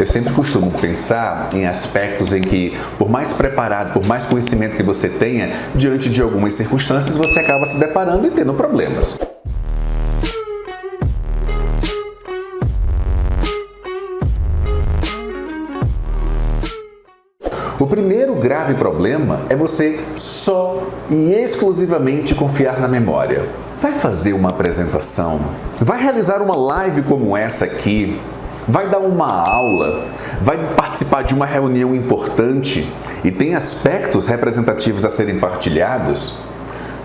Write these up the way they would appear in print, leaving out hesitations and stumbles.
Eu sempre costumo pensar em aspectos em que, por mais preparado, por mais conhecimento que você tenha, diante de algumas circunstâncias, você acaba se deparando e tendo problemas. O primeiro grave problema é você só e exclusivamente confiar na memória. Vai fazer uma apresentação, vai realizar uma live como essa aqui, vai dar uma aula, vai participar de uma reunião importante e tem aspectos representativos a serem partilhados?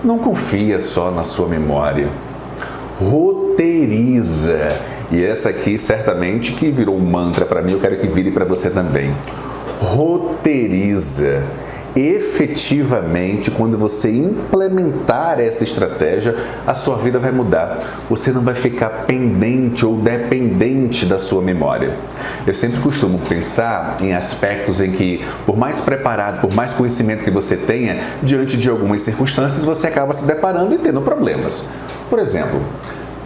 Não confia só na sua memória. Roteiriza. E essa aqui certamente que virou um mantra para mim, eu quero que vire para você também. Roteiriza. Efetivamente, quando você implementar essa estratégia, a sua vida vai mudar. Você não vai ficar pendente ou dependente da sua memória. Eu sempre costumo pensar em aspectos em que, por mais preparado, por mais conhecimento que você tenha, diante de algumas circunstâncias, você acaba se deparando e tendo problemas. Por exemplo,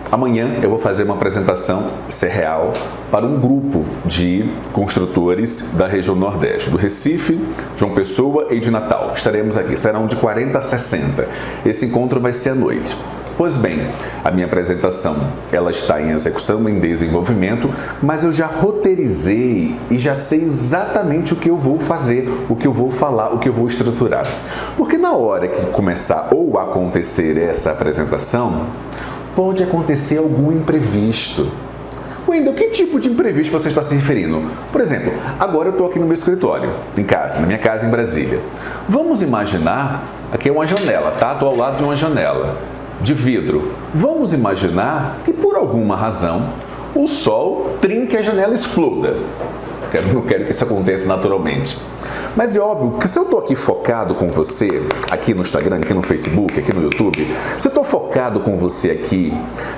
amanhã eu vou fazer uma apresentação, isso é real, para um grupo de construtores da região Nordeste, do Recife, João Pessoa e de Natal. Estaremos aqui, serão de 40 a 60. Esse encontro vai ser à noite. Pois bem, a minha apresentação, ela está em execução, em desenvolvimento, mas eu já roteirizei e já sei exatamente o que eu vou fazer, o que eu vou falar, o que eu vou estruturar. Porque na hora que começar ou acontecer essa apresentação, pode acontecer algum imprevisto. Wendel, que tipo de imprevisto você está se referindo? Por exemplo, agora eu estou aqui no meu escritório, em casa, na minha casa em Brasília. Vamos imaginar, aqui é uma janela, tá? Estou ao lado de uma janela de vidro. Vamos imaginar que por alguma razão o sol trinque a janela e exploda. Não quero que isso aconteça naturalmente. Mas é óbvio que se eu estou aqui focado com você, aqui no Instagram, aqui no Facebook, aqui no YouTube, se eu estou focado com você aqui,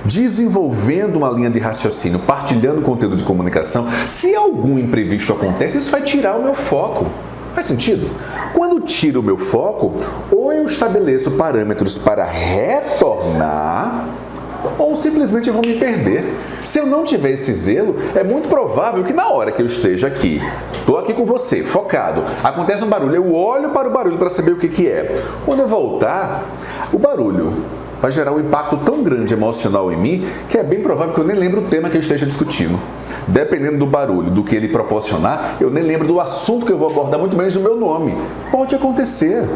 desenvolvendo uma linha de raciocínio, partilhando conteúdo de comunicação, se algum imprevisto acontece, isso vai tirar o meu foco. Faz sentido? Quando tiro o meu foco, ou eu estabeleço parâmetros para retornar, ou simplesmente eu vou me perder. Se eu não tiver esse zelo, é muito provável que na hora que eu esteja aqui, estou aqui com você, focado, acontece um barulho, eu olho para o barulho para saber o que é. Quando eu voltar, o barulho vai gerar um impacto tão grande emocional em mim que é bem provável que eu nem lembre o tema que eu esteja discutindo. Dependendo do barulho, do que ele proporcionar, eu nem lembro do assunto que eu vou abordar, muito menos do meu nome. Pode acontecer.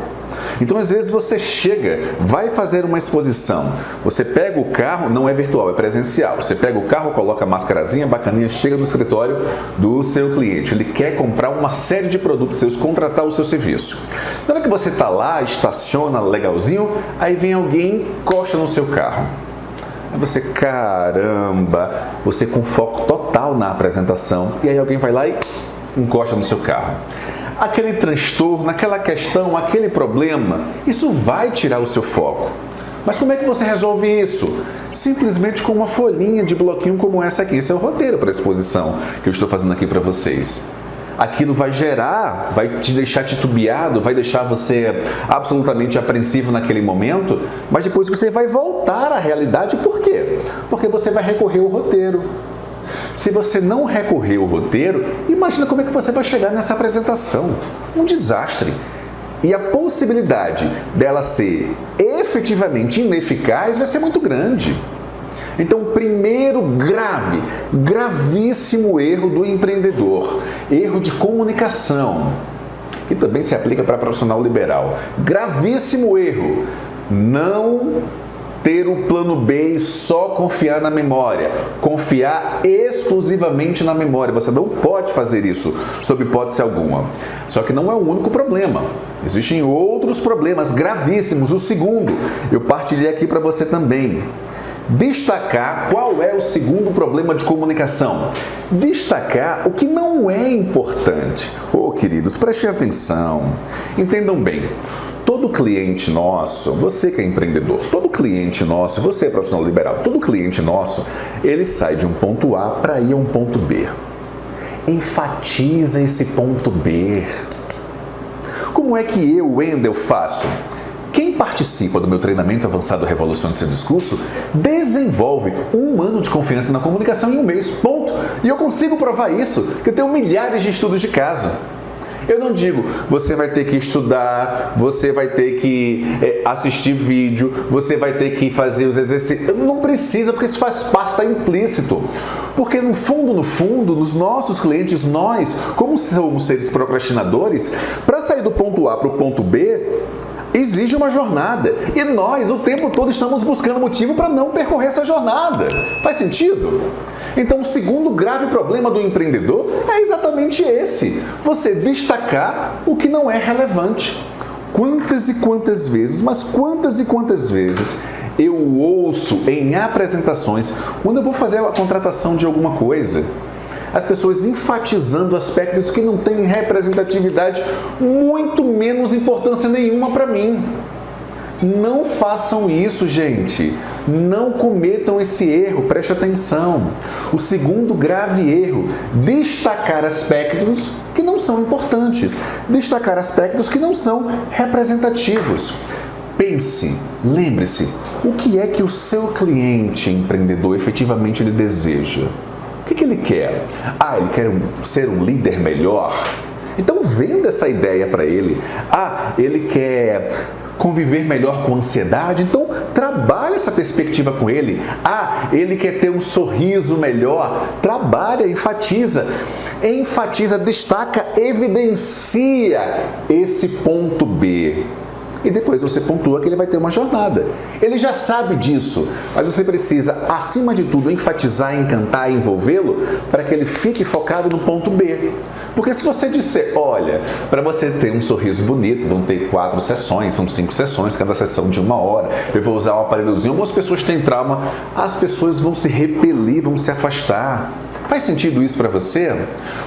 Então, às vezes, você chega, vai fazer uma exposição, você pega o carro, não é virtual, é presencial. Você pega o carro, coloca a mascarazinha bacaninha, chega no escritório do seu cliente. Ele quer comprar uma série de produtos seus, contratar o seu serviço. Na hora que você está lá, estaciona legalzinho, aí vem alguém e encosta no seu carro. Aí você, caramba, você com foco total na apresentação, e aí alguém vai lá e encosta no seu carro. Aquele transtorno, aquela questão, aquele problema, isso vai tirar o seu foco. Mas como é que você resolve isso? Simplesmente com uma folhinha de bloquinho como essa aqui. Esse é o roteiro para a exposição que eu estou fazendo aqui para vocês. Aquilo vai gerar, vai te deixar titubeado, vai deixar você absolutamente apreensivo naquele momento, mas depois você vai voltar à realidade. Por quê? Porque você vai recorrer ao roteiro. Se você não recorrer ao roteiro, imagina como é que você vai chegar nessa apresentação. Um desastre. E a possibilidade dela ser efetivamente ineficaz vai ser muito grande. Então, primeiro gravíssimo erro do empreendedor, erro de comunicação, que também se aplica para profissional liberal. Gravíssimo erro, não ter o plano B e só confiar na memória, confiar exclusivamente na memória. Você não pode fazer isso, sob hipótese alguma. Só que não é o único problema. Existem outros problemas gravíssimos. O segundo, eu partilhei aqui para você também. Destacar qual é o segundo problema de comunicação. Destacar o que não é importante. Queridos, prestem atenção. Entendam bem. Todo cliente nosso, você que é empreendedor, todo cliente nosso, você é profissional liberal, todo cliente nosso, ele sai de um ponto A para ir a um ponto B. Enfatiza esse ponto B. Como é que eu, Wendel, faço? quem participa do meu treinamento avançado Revolucione Seu Discurso desenvolve 1 ano de confiança na comunicação em 1 mês, ponto. E eu consigo provar isso, que eu tenho milhares de estudos de caso. Eu não digo, você vai ter que estudar, você vai ter que assistir vídeo, você vai ter que fazer os exercícios. Não precisa, porque isso faz parte, está implícito. Porque no fundo, nos nossos clientes, nós, como somos seres procrastinadores, para sair do ponto A para o ponto B, exige uma jornada. E nós, o tempo todo, estamos buscando motivo para não percorrer essa jornada. Faz sentido? Então, o segundo grave problema do empreendedor é exatamente esse: você destacar o que não é relevante. Quantas e quantas vezes, mas quantas e quantas vezes eu ouço em apresentações, quando eu vou fazer a contratação de alguma coisa, as pessoas enfatizando aspectos que não têm representatividade, muito menos importância nenhuma para mim. Não façam isso, gente. Não cometam esse erro, preste atenção. O segundo grave erro: destacar aspectos que não são importantes, destacar aspectos que não são representativos. Pense, lembre-se, o que é que o seu cliente empreendedor efetivamente ele deseja? O que ele quer? Ele quer ser um líder melhor? Então venda essa ideia para ele. Ele quer conviver melhor com ansiedade? Então trabalhe essa perspectiva com ele. Ele quer ter um sorriso melhor? Trabalha, enfatiza, destaca, evidencia esse ponto B. E depois você pontua que ele vai ter uma jornada. Ele já sabe disso, mas você precisa, acima de tudo, enfatizar, encantar, envolvê-lo para que ele fique focado no ponto B. Porque se você disser, olha, para você ter um sorriso bonito, vão ter 4 sessões, são 5 sessões, cada sessão de 1 hora, eu vou usar um aparelhozinho, algumas pessoas têm trauma, as pessoas vão se repelir, vão se afastar. Faz sentido isso para você?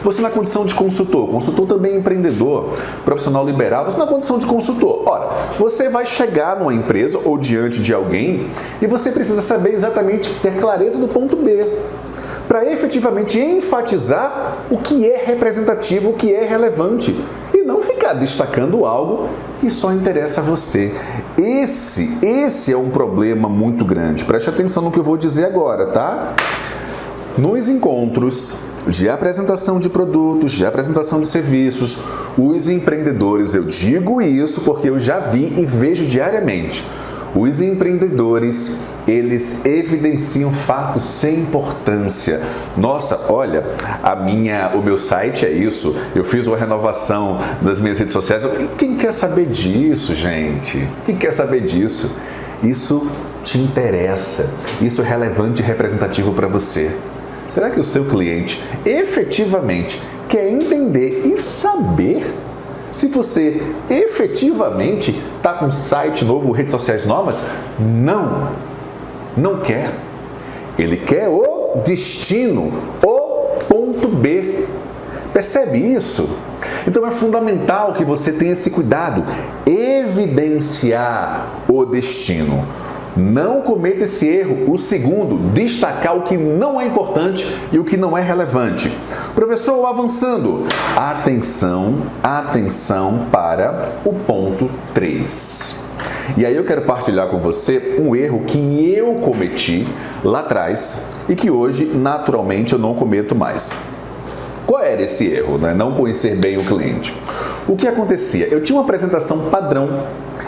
Você na condição de consultor também é empreendedor, profissional liberal, você na condição de consultor. Ora, você vai chegar numa empresa ou diante de alguém e você precisa saber exatamente, ter clareza do ponto B, para efetivamente enfatizar o que é representativo, o que é relevante, e não ficar destacando algo que só interessa a você. Esse é um problema muito grande. Preste atenção no que eu vou dizer agora, tá? Nos encontros de apresentação de produtos, de apresentação de serviços, os empreendedores, eu digo isso porque eu já vi e vejo diariamente, os empreendedores, eles evidenciam fatos sem importância. Nossa, olha, o meu site é isso, eu fiz uma renovação das minhas redes sociais. Quem quer saber disso, gente? Quem quer saber disso? Isso te interessa, isso é relevante e representativo para você. Será que o seu cliente efetivamente quer entender e saber se você efetivamente está com um site novo, redes sociais novas? Não quer. Ele quer o destino, o ponto B. Percebe isso? Então é fundamental que você tenha esse cuidado, evidenciar o destino. Não cometa esse erro. O segundo, destacar o que não é importante e o que não é relevante. Professor, avançando. Atenção para o ponto 3. E aí eu quero partilhar com você um erro que eu cometi lá atrás e que hoje, naturalmente, eu não cometo mais. Qual era esse erro, né? Não conhecer bem o cliente. O que acontecia? Eu tinha uma apresentação padrão,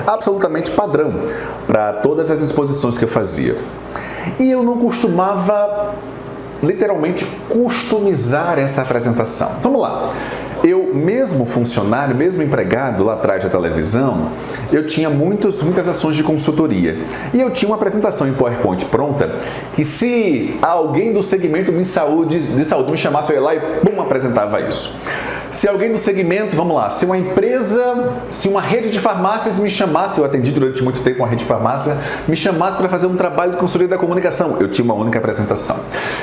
absolutamente padrão, para todas as exposições que eu fazia. E eu não costumava, literalmente, customizar essa apresentação. Vamos lá. Eu, mesmo funcionário, mesmo empregado lá atrás da televisão, eu tinha muitas ações de consultoria. E eu tinha uma apresentação em PowerPoint pronta, que se alguém do segmento de saúde me chamasse, eu ia lá e pum, apresentava isso. Se alguém do segmento, vamos lá, se uma empresa, se uma rede de farmácias me chamasse, eu atendi durante muito tempo uma rede de farmácia, me chamasse para fazer um trabalho de consultoria da comunicação, eu tinha uma única apresentação.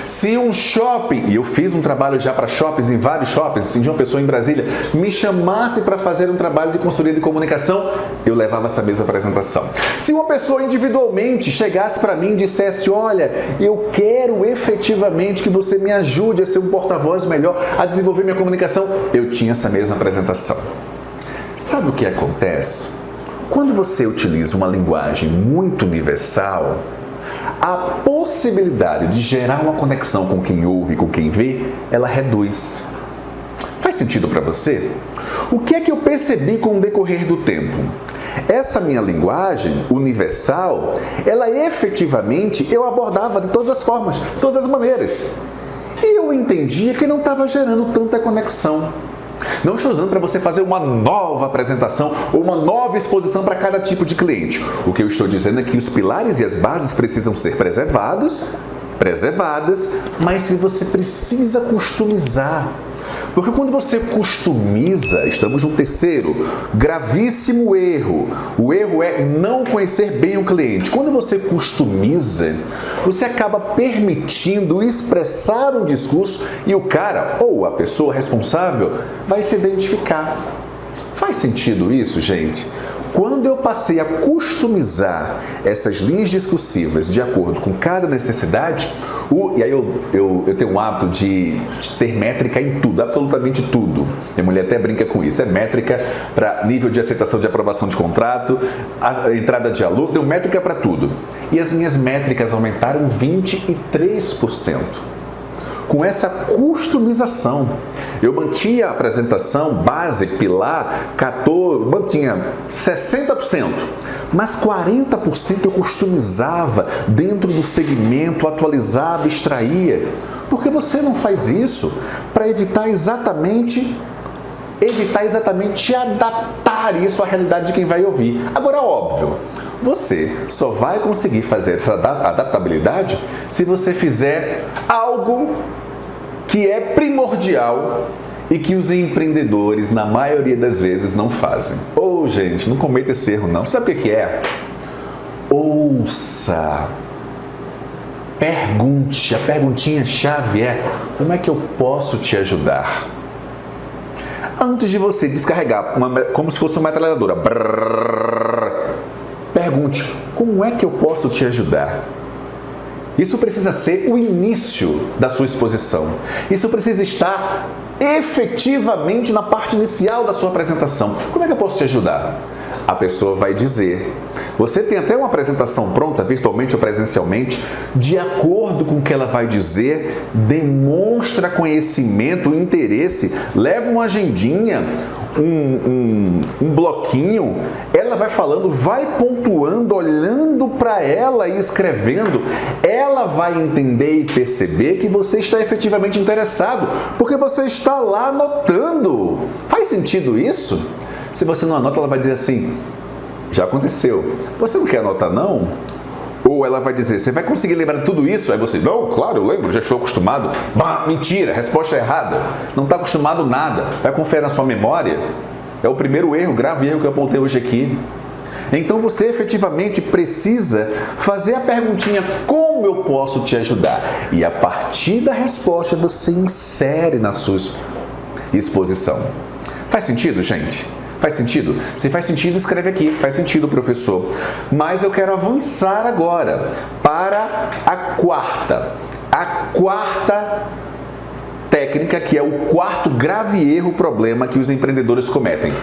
Se um shopping, e eu fiz um trabalho já para shoppings, em vários shoppings, assim, de uma pessoa em Brasília, me chamasse para fazer um trabalho de consultoria de comunicação, eu levava essa mesma apresentação. Se uma pessoa individualmente chegasse para mim e dissesse, olha, eu quero efetivamente que você me ajude a ser um porta-voz melhor, a desenvolver minha comunicação, eu tinha essa mesma apresentação. Sabe o que acontece? Quando você utiliza uma linguagem muito universal, a possibilidade de gerar uma conexão com quem ouve e com quem vê, ela reduz. Faz sentido para você? O que é que eu percebi com o decorrer do tempo? Essa minha linguagem universal, ela efetivamente eu abordava de todas as formas, de todas as maneiras. E eu entendia que não estava gerando tanta conexão. Não estou usando para você fazer uma nova apresentação ou uma nova exposição para cada tipo de cliente. O que eu estou dizendo é que os pilares e as bases precisam ser preservadas, mas que você precisa customizar. Porque quando você customiza, estamos no terceiro, gravíssimo erro. O erro é não conhecer bem o cliente. Quando você customiza, você acaba permitindo expressar um discurso e o cara ou a pessoa responsável vai se identificar. Faz sentido isso, gente? Quando eu passei a customizar essas linhas discursivas de acordo com cada necessidade, e aí eu tenho um hábito de ter métrica em tudo, absolutamente tudo. Minha mulher até brinca com isso, é métrica para nível de aceitação de aprovação de contrato, a entrada de aluno, tenho métrica para tudo. E as minhas métricas aumentaram 23%. Com essa customização, eu mantinha a apresentação base, pilar, 14, mantinha 60%, mas 40% eu customizava dentro do segmento, atualizava, extraía. Porque você não faz isso para evitar exatamente adaptar isso à realidade de quem vai ouvir. Agora, óbvio, você só vai conseguir fazer essa adaptabilidade se você fizer algo que é primordial e que os empreendedores, na maioria das vezes, não fazem. Gente, não cometa esse erro, não. Sabe o que é? Ouça. Pergunte. A perguntinha-chave é: como é que eu posso te ajudar? Antes de você descarregar, como se fosse uma metralhadora, pergunte: como é que eu posso te ajudar? Isso precisa ser o início da sua exposição. Isso precisa estar efetivamente na parte inicial da sua apresentação. Como é que eu posso te ajudar? A pessoa vai dizer. Você tem até uma apresentação pronta, virtualmente ou presencialmente, de acordo com o que ela vai dizer, demonstra conhecimento, interesse, leva uma agendinha, um bloquinho, ela vai falando, vai pontuando, olhando para ela e escrevendo, ela vai entender e perceber que você está efetivamente interessado, porque você está lá anotando. Faz sentido isso? Se você não anota, ela vai dizer assim: já aconteceu. Você não quer anotar, não? Ou ela vai dizer: você vai conseguir lembrar de tudo isso? Aí você: não, claro, eu lembro, já estou acostumado. Mentira, resposta errada. Não está acostumado nada. Vai confiar na sua memória. É o primeiro erro, grave erro que eu apontei hoje aqui. Então você efetivamente precisa fazer a perguntinha: como eu posso te ajudar? E a partir da resposta você insere na sua exposição. Faz sentido, gente? Faz sentido? Se faz sentido, escreve aqui. Faz sentido, professor. Mas eu quero avançar agora para a quarta. A quarta técnica, que é o quarto grave erro, problema que os empreendedores cometem.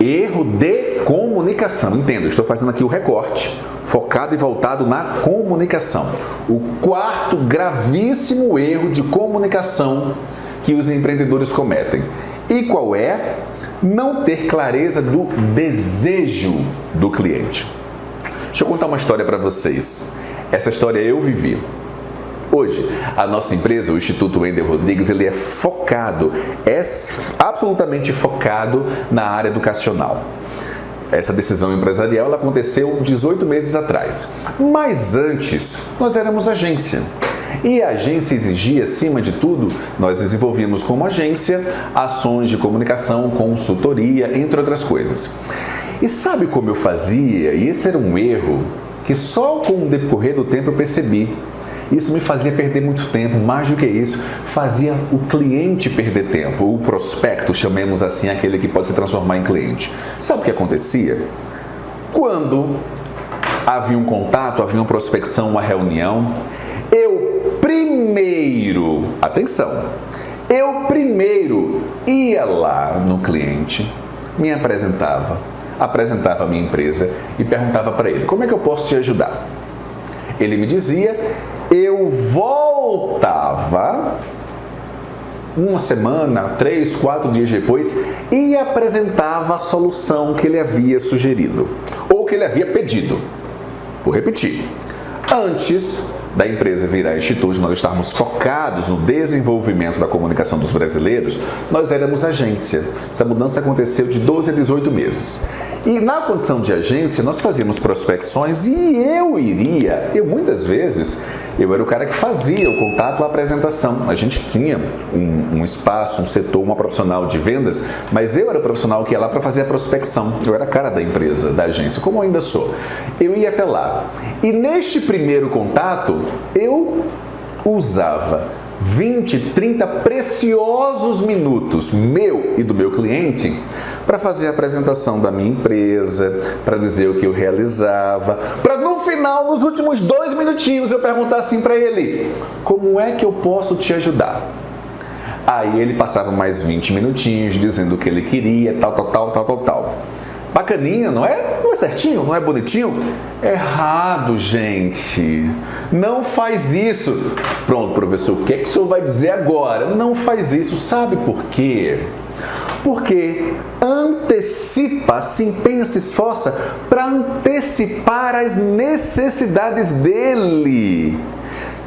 Erro de comunicação. Entenda, estou fazendo aqui o recorte, focado e voltado na comunicação. O quarto gravíssimo erro de comunicação que os empreendedores cometem. E qual é? Não ter clareza do desejo do cliente. Deixa eu contar uma história para vocês. Essa história eu vivi. Hoje, a nossa empresa, o Instituto Wendel Rodrigues, ele é absolutamente focado na área educacional. Essa decisão empresarial ela aconteceu 18 meses atrás. Mas antes, nós éramos agência. E a agência exigia, acima de tudo, nós desenvolvíamos como agência ações de comunicação, consultoria, entre outras coisas. E sabe como eu fazia? E esse era um erro que só com o decorrer do tempo eu percebi. Isso me fazia perder muito tempo, mais do que isso, fazia o cliente perder tempo, o prospecto, chamemos assim, aquele que pode se transformar em cliente. Sabe o que acontecia? Quando havia um contato, havia uma prospecção, uma reunião, eu primeiro ia lá no cliente, me apresentava, apresentava a minha empresa e perguntava para ele: como é que eu posso te ajudar? Ele me dizia, eu voltava uma semana, 3, 4 dias depois e apresentava a solução que ele havia sugerido ou que ele havia pedido. Vou repetir. Antes da empresa virar instituto, nós estávamos focados no desenvolvimento da comunicação dos brasileiros, nós éramos agência. Essa mudança aconteceu de 12 a 18 meses. E na condição de agência, nós fazíamos prospecções e eu muitas vezes, eu era o cara que fazia o contato, a apresentação. A gente tinha um espaço, um setor, uma profissional de vendas, mas eu era o profissional que ia lá para fazer a prospecção. Eu era a cara da empresa, da agência, como eu ainda sou. Eu ia até lá. E neste primeiro contato, eu usava 20, 30 preciosos minutos meu e do meu cliente para fazer a apresentação da minha empresa, para dizer o que eu realizava, para no final, nos últimos 2 minutinhos, eu perguntar assim para ele: como é que eu posso te ajudar? Aí ele passava mais 20 minutinhos dizendo o que ele queria, tal. Bacaninha, não é? Não é certinho? Não é bonitinho? Errado, gente. Não faz isso. Pronto, professor, o que é que o senhor vai dizer agora? Não faz isso. Sabe por quê? Porque antecipa, se empenha, se esforça para antecipar as necessidades dele.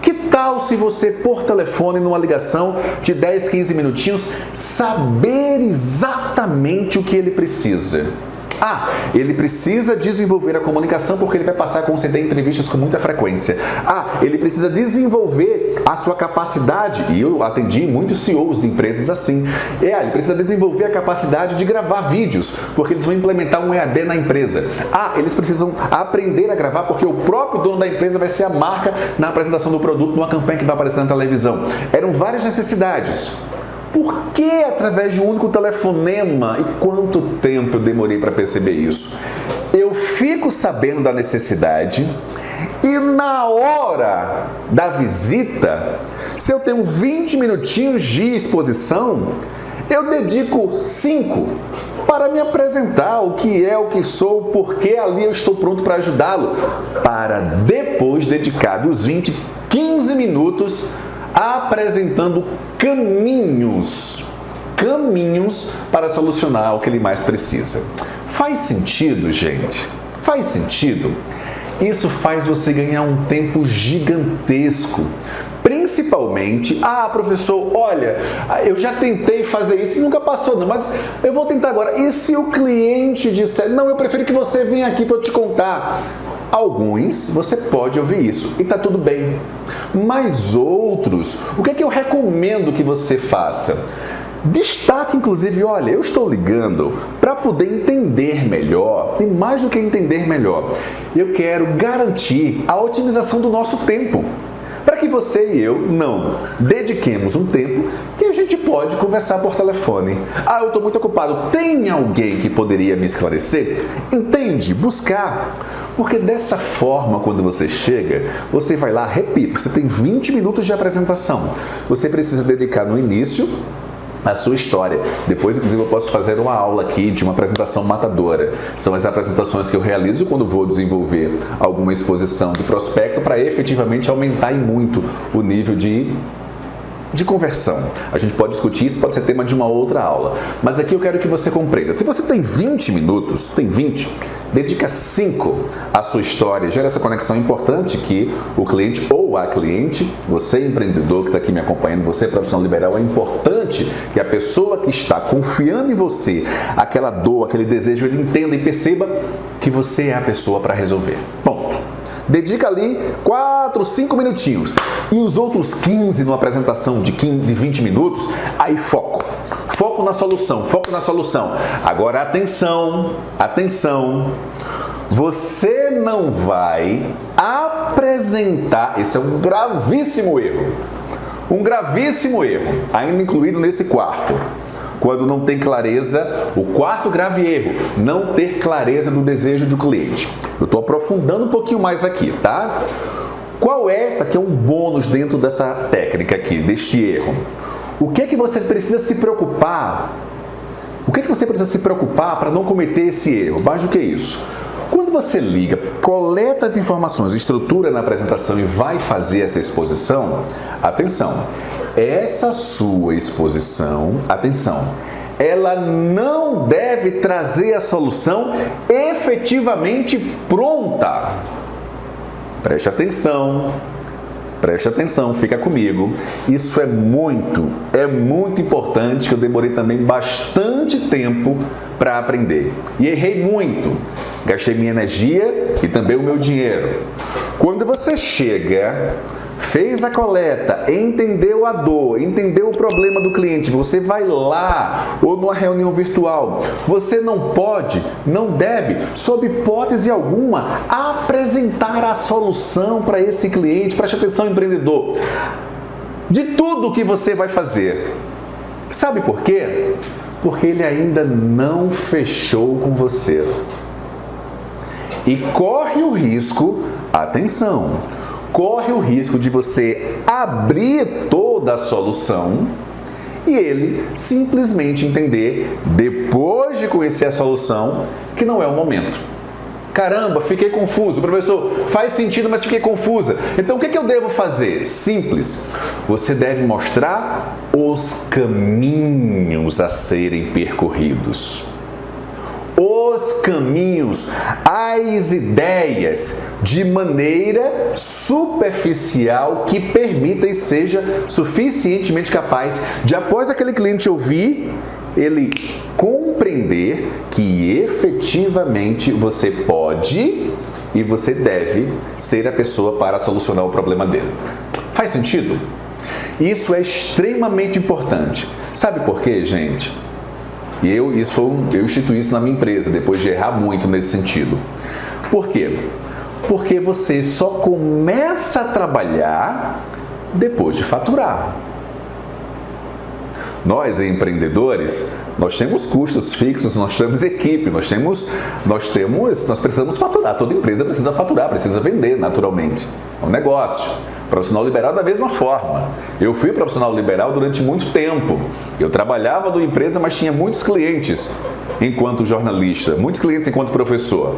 Que tal se você, por telefone, numa ligação de 10, 15 minutinhos, saber exatamente o que ele precisa? Ele precisa desenvolver a comunicação porque ele vai passar a conceder entrevistas com muita frequência. Ele precisa desenvolver a sua capacidade, e eu atendi muitos CEOs de empresas assim. Ele precisa desenvolver a capacidade de gravar vídeos, porque eles vão implementar um EAD na empresa. Eles precisam aprender a gravar porque o próprio dono da empresa vai ser a marca na apresentação do produto numa campanha que vai aparecer na televisão. Eram várias necessidades. Por que através de um único telefonema? E quanto tempo eu demorei para perceber isso? Eu fico sabendo da necessidade e na hora da visita, se eu tenho 20 minutinhos de exposição, eu dedico 5 para me apresentar o que é, o que sou, porque ali eu estou pronto para ajudá-lo, para depois dedicar dos 20, 15 minutos apresentando caminhos para solucionar o que ele mais precisa. Faz sentido, gente? Faz sentido? Isso faz você ganhar um tempo gigantesco. Principalmente, professor, olha, eu já tentei fazer isso e nunca passou não, mas eu vou tentar agora. E se o cliente disser, não, eu prefiro que você venha aqui para eu te contar? Alguns, você pode ouvir isso e está tudo bem. Mas outros, o que é que eu recomendo que você faça? Destaque, inclusive, olha, eu estou ligando para poder entender melhor, e mais do que entender melhor, eu quero garantir a otimização do nosso tempo. Para que você e eu não dediquemos um tempo que a gente pode conversar por telefone. Eu estou muito ocupado. Tem alguém que poderia me esclarecer? Entende? Buscar. Porque dessa forma, quando você chega, você vai lá, repito, você tem 20 minutos de apresentação. Você precisa dedicar no início a sua história. Depois, inclusive, eu posso fazer uma aula aqui de uma apresentação matadora. São as apresentações que eu realizo quando vou desenvolver alguma exposição de prospecto para efetivamente aumentar e muito o nível de conversão. A gente pode discutir isso, pode ser tema de uma outra aula. Mas aqui eu quero que você compreenda. Se você tem 20 minutos, dedica 5 à sua história. Gera essa conexão importante que o cliente ou a cliente, você empreendedor que está aqui me acompanhando, você profissional liberal, é importante que a pessoa que está confiando em você, aquela dor, aquele desejo, ele entenda e perceba que você é a pessoa para resolver. Ponto. Dedica ali 4, 5 minutinhos. E os outros 15 numa apresentação de 20 minutos, aí foco. Foco na solução, foco na solução. Agora atenção, você não vai apresentar, esse é um gravíssimo erro, ainda incluído nesse quarto. Quando não tem clareza, o quarto grave erro, não ter clareza do desejo do cliente. Eu estou aprofundando um pouquinho mais aqui, tá? Qual é? Essa aqui é um bônus dentro dessa técnica aqui, deste erro. O que é que você precisa se preocupar? O que você precisa se preocupar para não cometer esse erro? Mais do que isso. Quando você liga, coleta as informações, estrutura na apresentação e vai fazer essa exposição, atenção, essa sua exposição, atenção, ela não deve trazer a solução efetivamente pronta. Preste atenção, fica comigo. Isso é muito importante, que eu demorei também bastante tempo para aprender. E errei muito. Gastei minha energia e também o meu dinheiro. Quando você chega, fez a coleta, entendeu a dor, entendeu o problema do cliente, você vai lá ou numa reunião virtual, você não pode, não deve, sob hipótese alguma, apresentar a solução para esse cliente. Preste atenção, empreendedor, de tudo que você vai fazer. Sabe por quê? Porque ele ainda não fechou com você. E corre o risco, atenção, corre o risco de você abrir toda a solução e ele simplesmente entender, depois de conhecer a solução, que não é o momento. Caramba, fiquei confuso. Professor, faz sentido, mas fiquei confusa. Então, o que eu devo fazer? Simples. Você deve mostrar os caminhos a serem percorridos. Os caminhos, as ideias, de maneira superficial que permita e seja suficientemente capaz de, após aquele cliente ouvir, ele compreender que efetivamente você pode e você deve ser a pessoa para solucionar o problema dele. Faz sentido? Isso é extremamente importante. Sabe por quê, gente? Eu instituí isso na minha empresa, depois de errar muito nesse sentido. Por quê? Porque você só começa a trabalhar depois de faturar. Nós, empreendedores, nós temos custos fixos, nós temos equipe, nós precisamos faturar. Toda empresa precisa faturar, precisa vender naturalmente. É um negócio. Profissional liberal da mesma forma. Eu fui profissional liberal durante muito tempo. Eu trabalhava numa empresa, mas tinha muitos clientes enquanto jornalista, muitos clientes enquanto professor.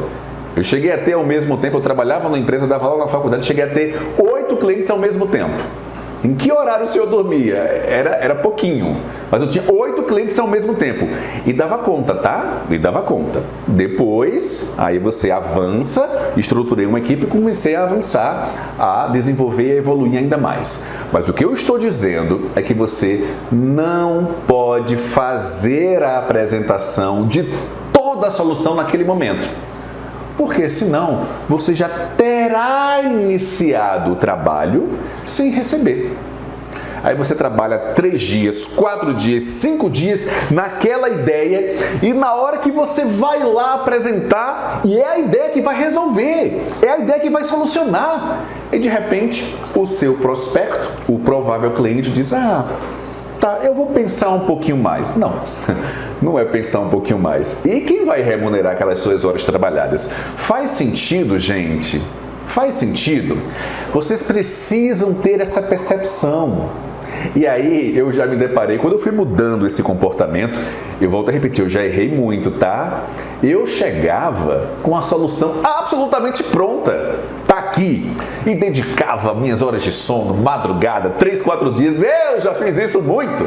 Eu cheguei a ter ao mesmo tempo, eu trabalhava numa empresa, dava aula na faculdade, cheguei a ter 8 clientes ao mesmo tempo. Em que horário o senhor dormia? Era pouquinho, mas eu tinha 8 clientes ao mesmo tempo. E dava conta, tá? E dava conta. Depois, aí você avança, estruturei uma equipe e comecei a avançar, a desenvolver e a evoluir ainda mais. Mas o que eu estou dizendo é que você não pode fazer a apresentação de toda a solução naquele momento. Porque senão você já terá iniciado o trabalho sem receber. Aí você trabalha 3 dias, 4 dias, 5 dias naquela ideia e na hora que você vai lá apresentar, e é a ideia que vai resolver, é a ideia que vai solucionar. E de repente o seu prospecto, o provável cliente diz: tá, eu vou pensar um pouquinho mais. Não, não é pensar um pouquinho mais. E quem vai remunerar aquelas suas horas trabalhadas? Faz sentido, gente? Faz sentido? Vocês precisam ter essa percepção. E aí eu já me deparei, quando eu fui mudando esse comportamento, eu volto a repetir, eu já errei muito, tá? Eu chegava com a solução absolutamente pronta, tá aqui, e dedicava minhas horas de sono, madrugada, 3, 4 dias, eu já fiz isso muito.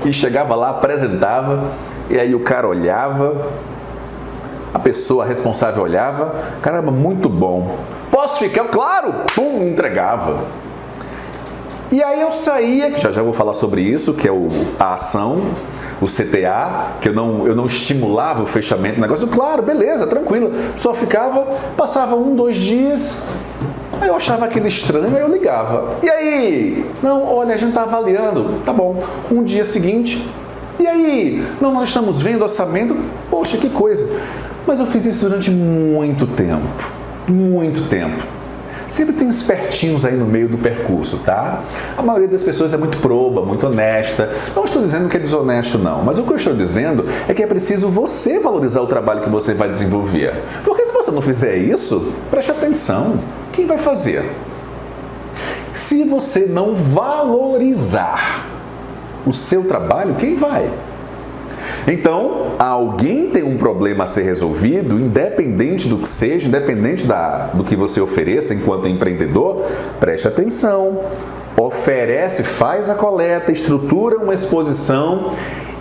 E chegava lá, apresentava, e aí o cara olhava, a pessoa responsável olhava, caramba, muito bom. Posso ficar? Claro! Pum, entregava. E aí eu saía, já vou falar sobre isso, que é a ação, o CTA, que eu não estimulava o fechamento do negócio. Claro, beleza, tranquilo. Só ficava, passava 1, 2 dias, aí eu achava aquilo estranho, aí eu ligava. E aí? Não, olha, a gente está avaliando. Tá bom. Um dia seguinte, e aí? Não, nós estamos vendo orçamento. Poxa, que coisa. Mas eu fiz isso durante muito tempo. Muito tempo. Sempre tem espertinhos aí no meio do percurso, tá? A maioria das pessoas é muito proba, muito honesta. Não estou dizendo que é desonesto, não. Mas o que eu estou dizendo é que é preciso você valorizar o trabalho que você vai desenvolver. Porque se você não fizer isso, preste atenção. Quem vai fazer? Se você não valorizar o seu trabalho, quem vai? Então, alguém tem um problema a ser resolvido, independente do que seja, independente do que você ofereça enquanto empreendedor, preste atenção. Oferece, faz a coleta, estrutura uma exposição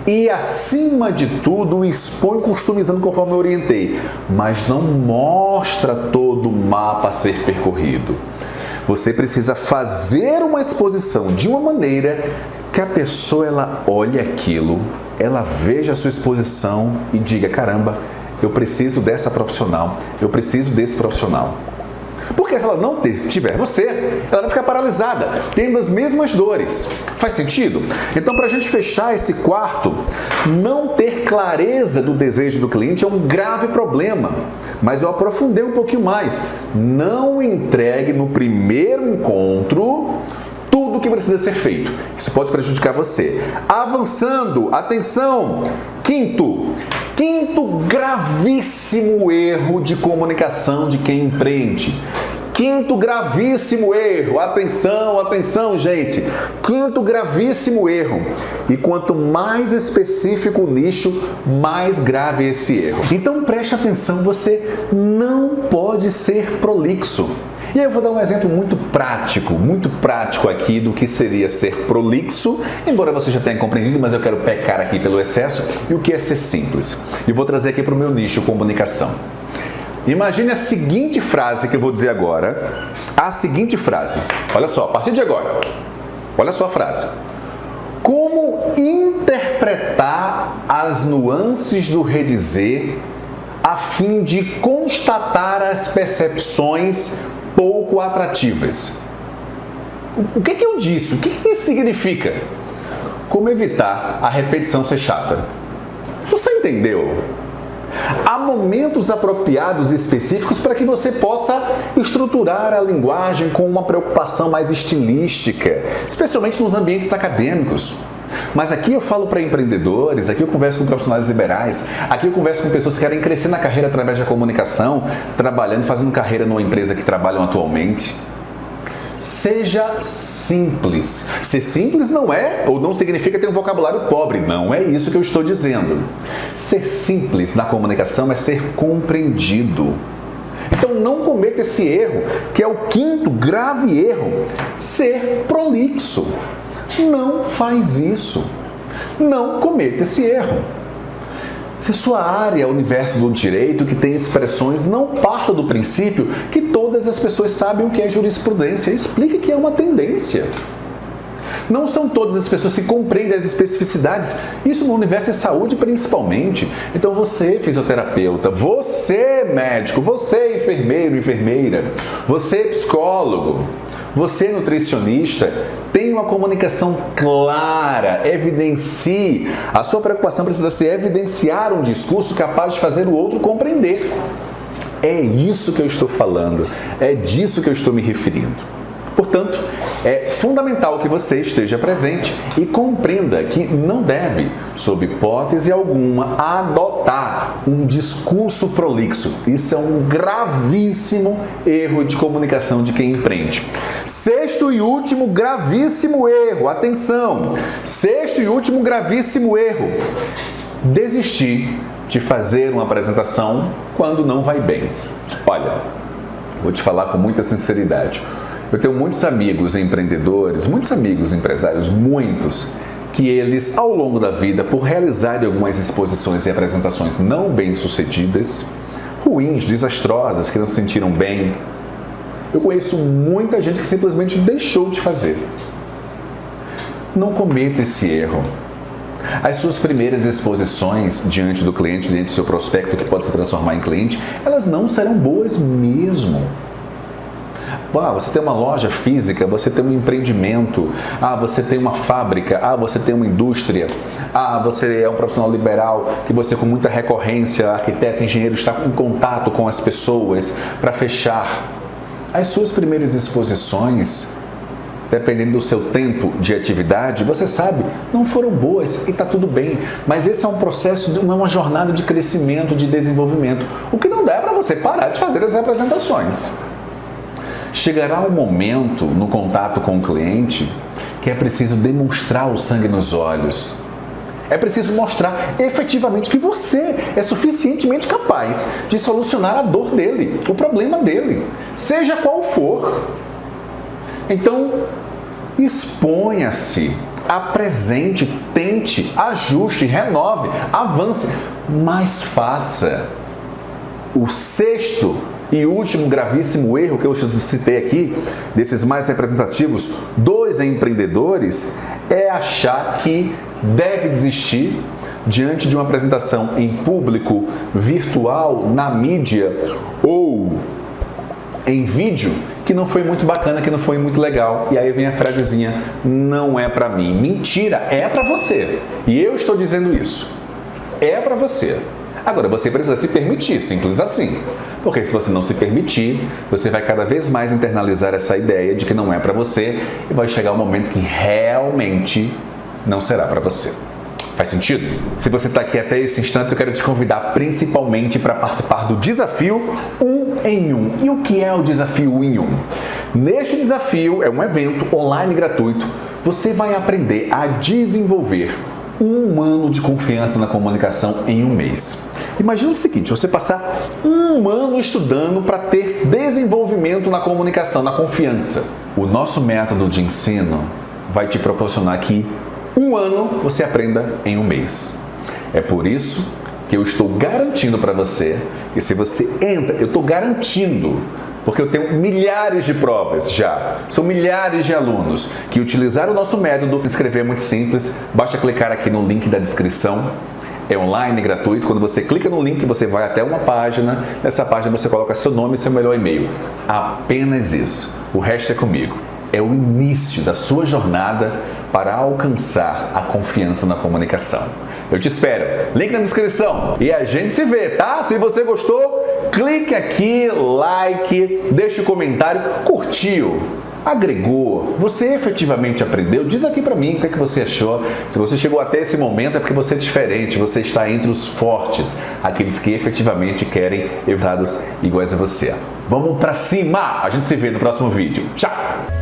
e, acima de tudo, expõe customizando conforme eu orientei, mas não mostra todo o mapa a ser percorrido. Você precisa fazer uma exposição de uma maneira que a pessoa ela olhe aquilo, ela veja a sua exposição e diga, caramba, eu preciso dessa profissional, eu preciso desse profissional. Porque se ela não tiver você, ela vai ficar paralisada, tendo as mesmas dores. Faz sentido? Então, para a gente fechar esse quarto, não ter clareza do desejo do cliente é um grave problema. Mas eu aprofundei um pouquinho mais. Não entregue no primeiro encontro tudo o que precisa ser feito. Isso pode prejudicar você. Avançando, atenção! Quinto gravíssimo erro de comunicação de quem empreende. Quinto gravíssimo erro. Atenção, atenção, gente. Quinto gravíssimo erro. E quanto mais específico o nicho, mais grave esse erro. Então preste atenção, você não pode ser prolixo. E aí eu vou dar um exemplo muito prático aqui do que seria ser prolixo, embora você já tenha compreendido, mas eu quero pecar aqui pelo excesso, e o que é ser simples. E vou trazer aqui para o meu nicho, comunicação. Imagine a seguinte frase que eu vou dizer agora, a seguinte frase. Olha só, a partir de agora, olha só a frase. Como interpretar as nuances do redizer a fim de constatar as percepções pouco atrativas? O que eu disse? O que isso significa? Como evitar a repetição ser chata? Você entendeu? Há momentos apropriados e específicos para que você possa estruturar a linguagem com uma preocupação mais estilística, especialmente nos ambientes acadêmicos. Mas aqui eu falo para empreendedores, aqui eu converso com profissionais liberais, aqui eu converso com pessoas que querem crescer na carreira através da comunicação, trabalhando, fazendo carreira numa empresa que trabalham atualmente. Seja simples. Ser simples não é, ou não significa ter um vocabulário pobre, não é isso que eu estou dizendo. Ser simples na comunicação é ser compreendido. Então não cometa esse erro, que é o quinto grave erro, ser prolixo. Não faz isso. Não cometa esse erro. Se sua área é o universo do direito que tem expressões, não parta do princípio que todas as pessoas sabem o que é jurisprudência. Explique que é uma tendência. Não são todas as pessoas que compreendem as especificidades. Isso no universo da saúde principalmente. Então você, fisioterapeuta, você, médico, você, enfermeiro, enfermeira, você, psicólogo, você, nutricionista, tem uma comunicação clara, evidencie. A sua preocupação precisa ser evidenciar um discurso capaz de fazer o outro compreender. É isso que eu estou falando, é disso que eu estou me referindo. Portanto, é fundamental que você esteja presente e compreenda que não deve, sob hipótese alguma, adotar um discurso prolixo. Isso é um gravíssimo erro de comunicação de quem empreende. Sexto e último gravíssimo erro, atenção! Sexto e último gravíssimo erro, desistir de fazer uma apresentação quando não vai bem. Olha, vou te falar com muita sinceridade. Eu tenho muitos amigos empreendedores, muitos amigos empresários, muitos, que eles, ao longo da vida, por realizarem algumas exposições e apresentações não bem-sucedidas, ruins, desastrosas, que não se sentiram bem, eu conheço muita gente que simplesmente deixou de fazer. Não cometa esse erro. As suas primeiras exposições diante do cliente, diante do seu prospecto, que pode se transformar em cliente, elas não serão boas mesmo. Você tem uma loja física, você tem um empreendimento, você tem uma fábrica, você tem uma indústria, você é um profissional liberal, que você com muita recorrência, arquiteto, engenheiro, está em contato com as pessoas para fechar. As suas primeiras exposições, dependendo do seu tempo de atividade, você sabe, não foram boas e está tudo bem. Mas esse é um processo, uma jornada de crescimento, de desenvolvimento. O que não dá é para você parar de fazer as apresentações. Chegará um momento no contato com o cliente que é preciso demonstrar o sangue nos olhos. É preciso mostrar efetivamente que você é suficientemente capaz de solucionar a dor dele, o problema dele, seja qual for. Então, exponha-se, apresente, tente, ajuste, renove, avance, mas faça. O sexto e último gravíssimo erro que eu citei aqui, desses mais representativos dos empreendedores, é achar que deve desistir diante de uma apresentação em público, virtual, na mídia ou em vídeo, que não foi muito bacana, que não foi muito legal. E aí vem a frasezinha, não é pra mim. Mentira, é pra você. E eu estou dizendo isso. É pra você. Agora, você precisa se permitir, simples assim. Porque se você não se permitir, você vai cada vez mais internalizar essa ideia de que não é pra você e vai chegar um momento que realmente não será pra você. Faz sentido? Se você está aqui até esse instante, eu quero te convidar principalmente para participar do desafio 1 em 1. E o que é o desafio 1 em 1? Neste desafio, é um evento online gratuito, você vai aprender a desenvolver um ano de confiança na comunicação em um mês. Imagina o seguinte, você passar um ano estudando para ter desenvolvimento na comunicação, na confiança. O nosso método de ensino vai te proporcionar que um ano você aprenda em um mês. É por isso que eu estou garantindo para você que se você entra, eu estou garantindo, porque eu tenho milhares de provas já, são milhares de alunos que utilizaram o nosso método. Escrever é muito simples, basta clicar aqui no link da descrição. É online, gratuito. Quando você clica no link, você vai até uma página. Nessa página você coloca seu nome e seu melhor e-mail. Apenas isso. O resto é comigo. É o início da sua jornada para alcançar a confiança na comunicação. Eu te espero. Link na descrição. E a gente se vê, tá? Se você gostou, clique aqui, like, deixa o comentário. Curtiu? Agregou? Você efetivamente aprendeu? Diz aqui pra mim o que é que você achou. Se você chegou até esse momento é porque você é diferente, você está entre os fortes, aqueles que efetivamente querem resultados iguais a você. Vamos pra cima! A gente se vê no próximo vídeo. Tchau!